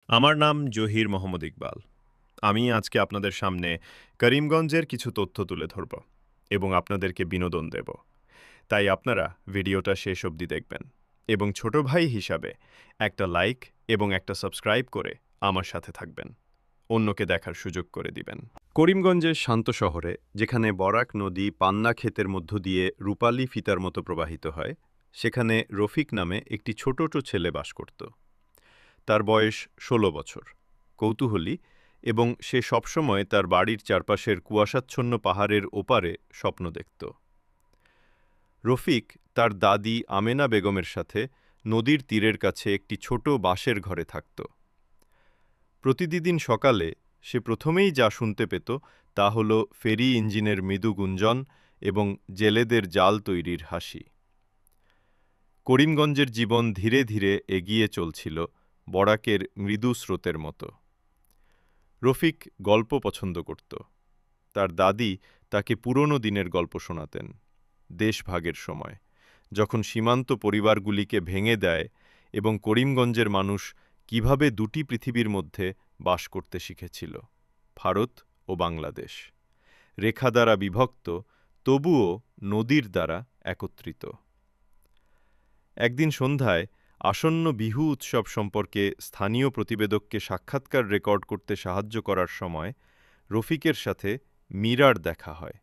আমার নাম জহির মোহাম্মদ ইকবাল। আমি আজকে আপনাদের সামনে করিমগঞ্জের কিছু তথ্য তুলে ধরব এবং আপনাদেরকে বিনোদন দেব। তাই আপনারা ভিডিওটা শেষ অবধি দেখবেন এবং ছোট ভাই হিসাবে একটা লাইক এবং একটা সাবস্ক্রাইব করে আমার সাথে থাকবেন। অন্যকে দেখার সুযোগ করে দিবেন। করিমগঞ্জের শান্ত শহরে, যেখানে বরাক নদী পান্না ক্ষেতের মধ্য দিয়ে রূপালী ফিতার মতো প্রবাহিত হয়, সেখানে রফিক নামে একটি ছোট ছেলে বাস করত। তার বয়স ১৬ বছর, কৌতূহলী, এবং সে সবসময় তার বাড়ির চারপাশের কুয়াশাচ্ছন্ন পাহাড়ের ওপারে স্বপ্ন দেখত। রফিক তার দাদি আমেনা বেগমের সাথে নদীর তীরের কাছে একটি ছোট বাঁশের ঘরে থাকত। প্রতিদিন সকালে সে প্রথমেই যা শুনতে পেত তা হল ফেরি ইঞ্জিনের মৃদু গুঞ্জন এবং জেলেদের জাল তৈরির হাসি। করিমগঞ্জের জীবন ধীরে ধীরে এগিয়ে চলছিল বরাকের মৃদু স্রোতের মতো। রফিক গল্প পছন্দ করত। তার দাদি তাকে পুরনো দিনের গল্প শোনাতেন, দেশভাগের সময়, যখন সীমান্ত পরিবারগুলিকে ভেঙে দেয় এবং করিমগঞ্জের মানুষ কিভাবে দুটি পৃথিবীর মধ্যে বাস করতে শিখেছিল, ভারত ও বাংলাদেশ, রেখা দ্বারা বিভক্ত, তবুও নদীর দ্বারা একত্রিত। একদিন সন্ধ্যায় আসন্ন বিহু উৎসব সম্পর্কে স্থানীয় প্রতিবেদককে সাক্ষাৎকার রেকর্ড করতে সাহায্য করার সময় রফিকের সাথে মীরার দেখা হয়,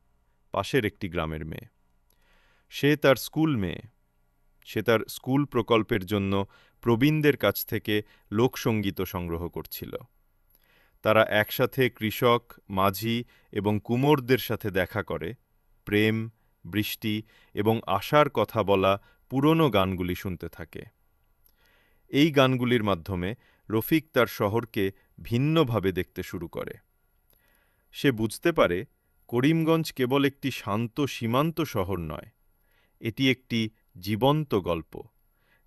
পাশের একটি গ্রামের মেয়ে। সে তার স্কুল প্রকল্পের জন্য প্রবীণদের কাছ থেকে লোকসঙ্গীত সংগ্রহ করছিল। তারা একসাথে কৃষক, মাঝি এবং কুমোরদের সাথে দেখা করে, প্রেম, বৃষ্টি এবং আশার কথা বলা পুরনো গানগুলি শুনতে থাকে। এই গানগুলির মাধ্যমে রফিক তার শহরকে ভিন্নভাবে দেখতে শুরু করে। সে বুঝতে পারে করিমগঞ্জ কেবল একটি শান্ত সীমান্ত শহর নয়, এটি একটি জীবন্ত গল্প,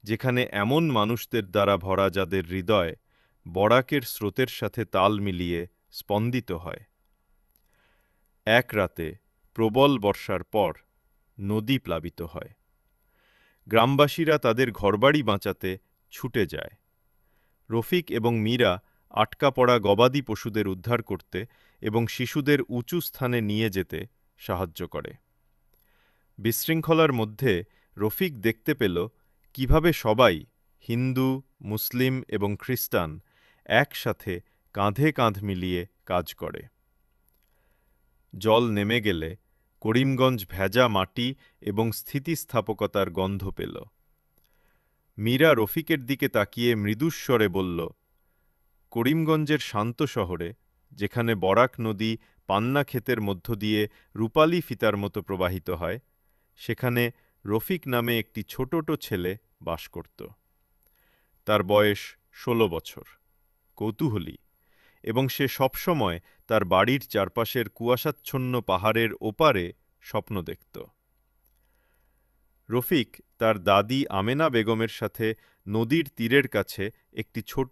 যেখানে এমন মানুষদের দ্বারা ভরা যাদের হৃদয় বরাকের স্রোতের সাথে তাল মিলিয়ে স্পন্দিত হয়। এক রাতে প্রবল বর্ষার পর নদী প্লাবিত হয়। গ্রামবাসীরা তাদের ঘরবাড়ি বাঁচাতে ছুটে যায়। রফিক এবং মীরা আটকা পড়া গবাদি পশুদের উদ্ধার করতে এবং শিশুদের উঁচু স্থানে নিয়ে যেতে সাহায্য করে। বিশৃঙ্খলার মধ্যে রফিক দেখতে পেল কিভাবে সবাই, হিন্দু, মুসলিম এবং খ্রিস্টান, একসাথে কাঁধে কাঁধ মিলিয়ে কাজ করে। জল নেমে গেলে করিমগঞ্জ ভেজা মাটি এবং স্থিতিস্থাপকতার গন্ধ পেল। মীরা রফিকের দিকে তাকিয়ে মৃদুস্বরে বলল, করিমগঞ্জের শান্ত শহরে, যেখানে বরাক নদী পান্না ক্ষেতের মধ্য দিয়ে রূপালী ফিতার মতো প্রবাহিত হয়, সেখানে রফিক নামে একটি ছোট ছেলে বাস করত। তার বয়স ১৬ বছর, কৌতূহলী, এবং সে সবসময় তার বাড়ির চারপাশের কুয়াশাচ্ছন্ন পাহাড়ের ওপারে স্বপ্ন দেখত। রফিক তার দাদি আমেনা বেগমের সাথে নদীর তীরের কাছে একটি ছোট